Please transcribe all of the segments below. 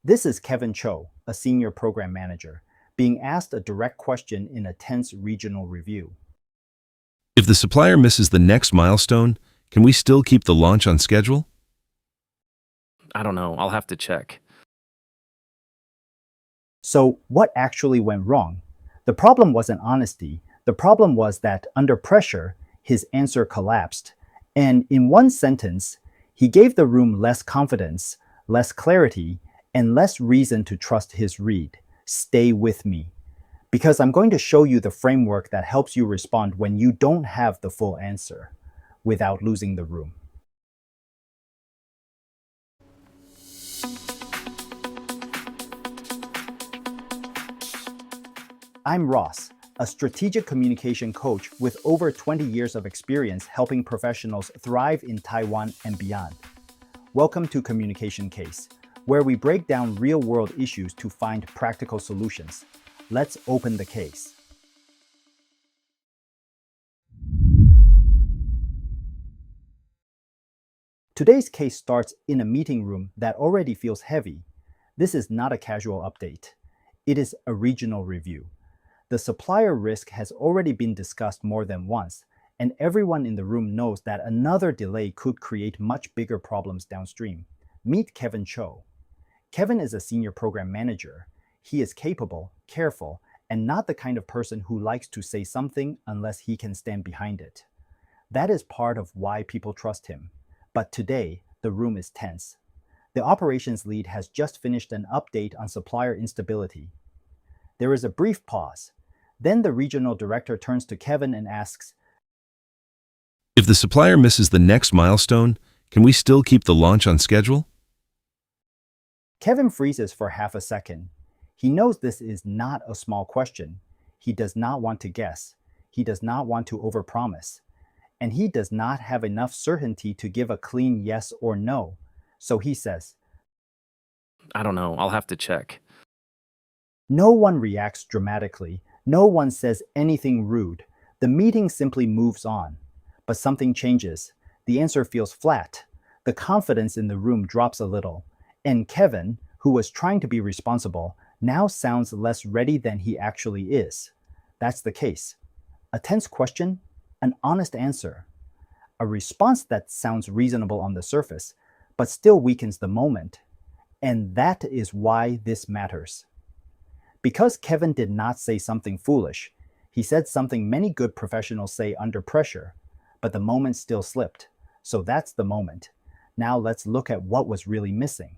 This is Kevin Cho, a senior program manager, being asked a direct question in a tense regional review. If the supplier misses the next milestone, can we still keep the launch on schedule? I don't know. I'll have to check. So, what actually went wrong? The problem wasn't honesty. The problem was that under pressure, his answer collapsed. And in one sentence, he gave the room less confidence, less clarity, and less reason to trust his read. Stay with me, because I'm going to show you the framework that helps you respond when you don't have the full answer without losing the room. I'm Ross, a strategic communication coach with over 20 years of experience helping professionals thrive in Taiwan and beyond. Welcome to Communication Case, where we break down real-world issues to find practical solutions. Let's open the case. Today's case starts in a meeting room that already feels heavy. This is not a casual update. It is a regional review. The supplier risk has already been discussed more than once, and everyone in the room knows that another delay could create much bigger problems downstream. Meet Kevin Cho. Kevin is a senior program manager. He is capable, careful, and not the kind of person who likes to say something unless he can stand behind it. That is part of why people trust him. But today, the room is tense. The operations lead has just finished an update on supplier instability. There is a brief pause. Then the regional director turns to Kevin and asks, If the supplier misses the next milestone, can we still keep the launch on schedule? Kevin freezes for half a second. He knows this is not a small question. He does not want to guess. He does not want to overpromise. And he does not have enough certainty to give a clean yes or no. So he says, I don't know. I'll have to check. No one reacts dramatically. No one says anything rude. The meeting simply moves on. But something changes. The answer feels flat. The confidence in the room drops a little. And Kevin, who was trying to be responsible, now sounds less ready than he actually is. That's the case. A tense question, an honest answer. A response that sounds reasonable on the surface, but still weakens the moment. And that is why this matters. Because Kevin did not say something foolish, he said something many good professionals say under pressure, but the moment still slipped. So that's the moment. Now let's look at what was really missing.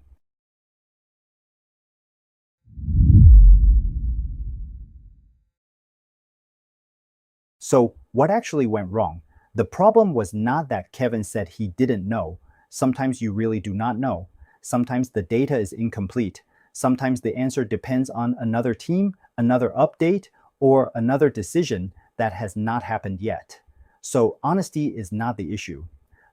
So what actually went wrong? The problem was not that Kevin said he didn't know. Sometimes you really do not know. Sometimes the data is incomplete. Sometimes the answer depends on another team, another update, or another decision that has not happened yet. So honesty is not the issue.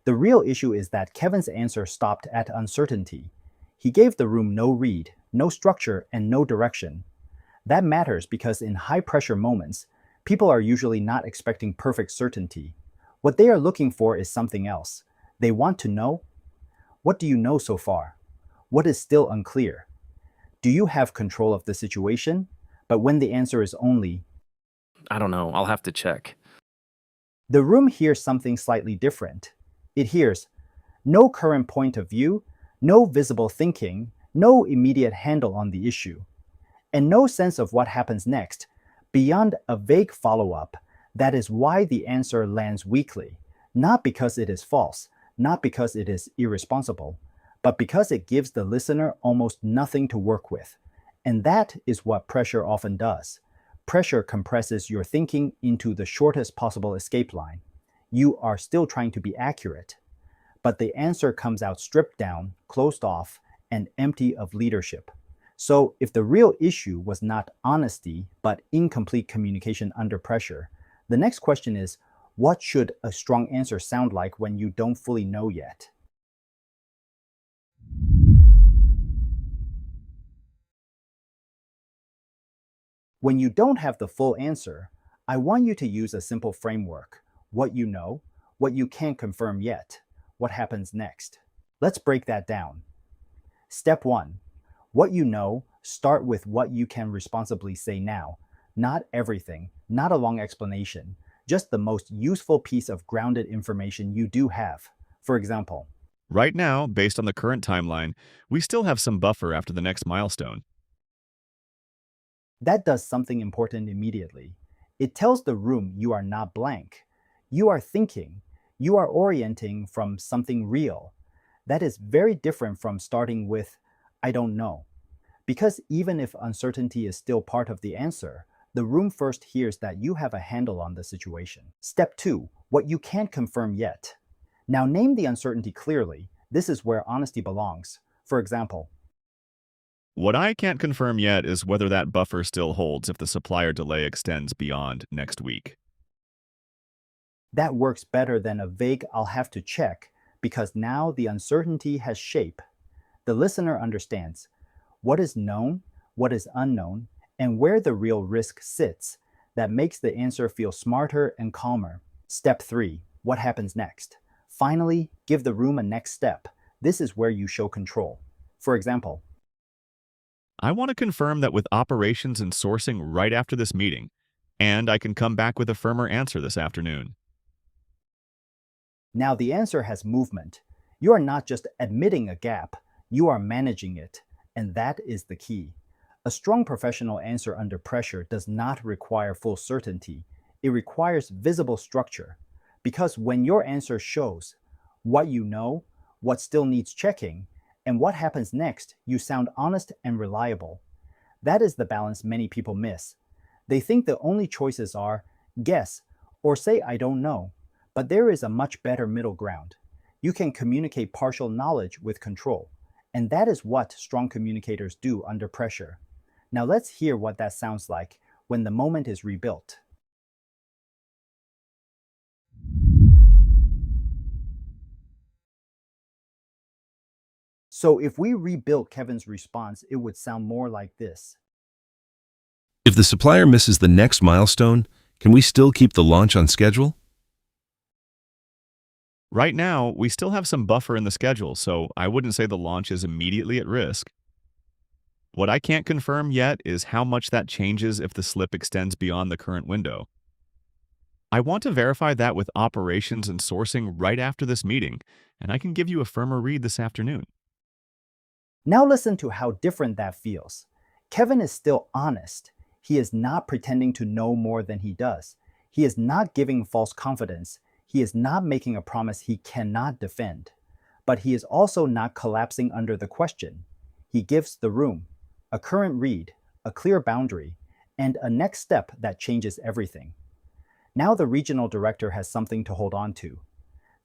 The real issue is that Kevin's answer stopped at uncertainty. He gave the room no read, no structure, and no direction. That matters because in high-pressure moments, people are usually not expecting perfect certainty. What they are looking for is something else. They want to know, what do you know so far? What is still unclear? Do you have control of the situation? But when the answer is only, I don't know. I'll have to check. the room hears something slightly different. It hears, no current point of view, no visible thinking, no immediate handle on the issue, and no sense of what happens next, beyond a vague follow-up. That is why the answer lands weakly, not because it is false, not because it is irresponsible, but because it gives the listener almost nothing to work with. And that is what pressure often does. Pressure compresses your thinking into the shortest possible escape line. You are still trying to be accurate, but the answer comes out stripped down, closed off, and empty of leadership. So if the real issue was not honesty, but incomplete communication under pressure, the next question is, what should a strong answer sound like when you don't fully know yet? When you don't have the full answer, I want you to use a simple framework. What you know, what you can't confirm yet, what happens next. Let's break that down. Step 1. What you know, start with what you can responsibly say now. Not everything, not a long explanation, just the most useful piece of grounded information you do have. For example, Right now, based on the current timeline, we still have some buffer after the next milestone. that does something important immediately. It tells the room you are not blank. You are thinking. You are orienting from something real. That is very different from starting with, I don't know. Because even if uncertainty is still part of the answer, the room first hears that you have a handle on the situation. Step 2. What you can't confirm yet. Now name the uncertainty clearly. This is where honesty belongs. For example, What I can't confirm yet is whether that buffer still holds if the supplier delay extends beyond next week. that works better than a vague I'll have to check, because now the uncertainty has shape. The listener understands what is known, what is unknown, and where the real risk sits. That makes the answer feel smarter and calmer. Step 3. What happens next? Finally, give the room a next step. This is where you show control. For example, I want to confirm that with operations and sourcing right after this meeting, and I can come back with a firmer answer this afternoon. now the answer has movement. You are not just admitting a gap, you are managing it, and that is the key. A strong professional answer under pressure does not require full certainty. It requires visible structure. Because when your answer shows what you know, what still needs checking, and what happens next, you sound honest and reliable. That is the balance many people miss. They think the only choices are guess or say I don't know. But there is a much better middle ground. You can communicate partial knowledge with control. And that is what strong communicators do under pressure. Now let's hear what that sounds like when the moment is rebuilt. So if we rebuilt Kevin's response, it would sound more like this. If the supplier misses the next milestone, can we still keep the launch on schedule? Right now, we still have some buffer in the schedule, so I wouldn't say the launch is immediately at risk. What I can't confirm yet is how much that changes if the slip extends beyond the current window. I want to verify that with operations and sourcing right after this meeting, and I can give you a firmer read this afternoon. Now listen to how different that feels. Kevin is still honest. He is not pretending to know more than he does. He is not giving false confidence. He is not making a promise he cannot defend. But he is also not collapsing under the question. He gives the room a current read, a clear boundary, and a next step that changes everything. Now the regional director has something to hold on to.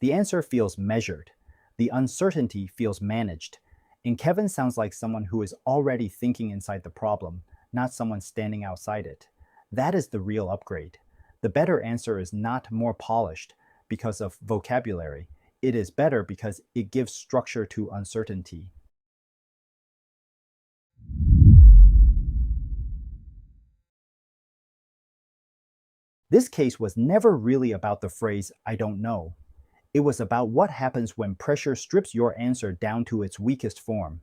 The answer feels measured. The uncertainty feels managed. And Kevin sounds like someone who is already thinking inside the problem, not someone standing outside it. That is the real upgrade. The better answer is not more polished because of vocabulary. It is better because it gives structure to uncertainty. This case was never really about the phrase, I don't know. It was about what happens when pressure strips your answer down to its weakest form.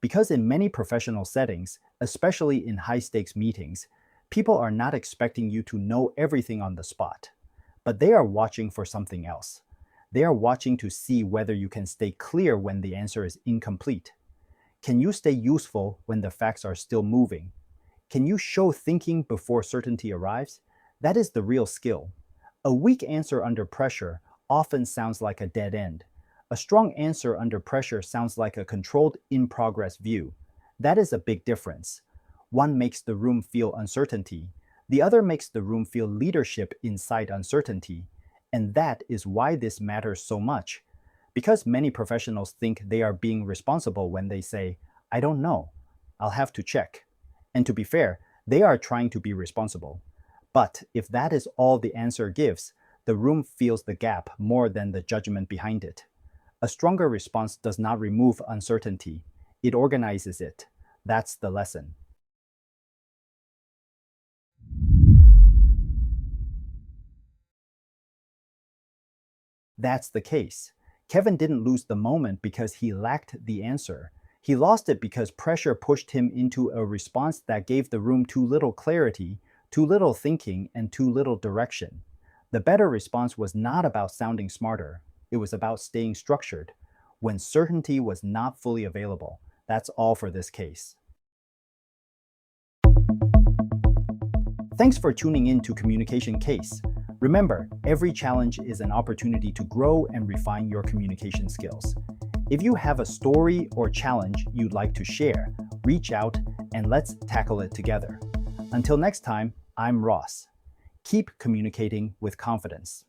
Because in many professional settings, especially in high-stakes meetings, people are not expecting you to know everything on the spot. But they are watching for something else. They are watching to see whether you can stay clear when the answer is incomplete. Can you stay useful when the facts are still moving? Can you show thinking before certainty arrives? That is the real skill. A weak answer under pressure often sounds like a dead end. A strong answer under pressure sounds like a controlled in-progress view. That is a big difference. One makes the room feel uncertainty. The other makes the room feel leadership inside uncertainty. And that is why this matters so much. Because many professionals think they are being responsible when they say, I don't know, I'll have to check. And to be fair, they are trying to be responsible. But if that is all the answer gives, the room feels the gap more than the judgment behind it. A stronger response does not remove uncertainty. It organizes it. That's the lesson. That's the case. Kevin didn't lose the moment because he lacked the answer. He lost it because pressure pushed him into a response that gave the room too little clarity, too little thinking, and too little direction. The better response was not about sounding smarter. It was about staying structured when certainty was not fully available. That's all for this case. Thanks for tuning in to Communication Case. Remember, every challenge is an opportunity to grow and refine your communication skills. If you have a story or challenge you'd like to share, reach out and let's tackle it together. Until next time, I'm Ross. Keep communicating with confidence.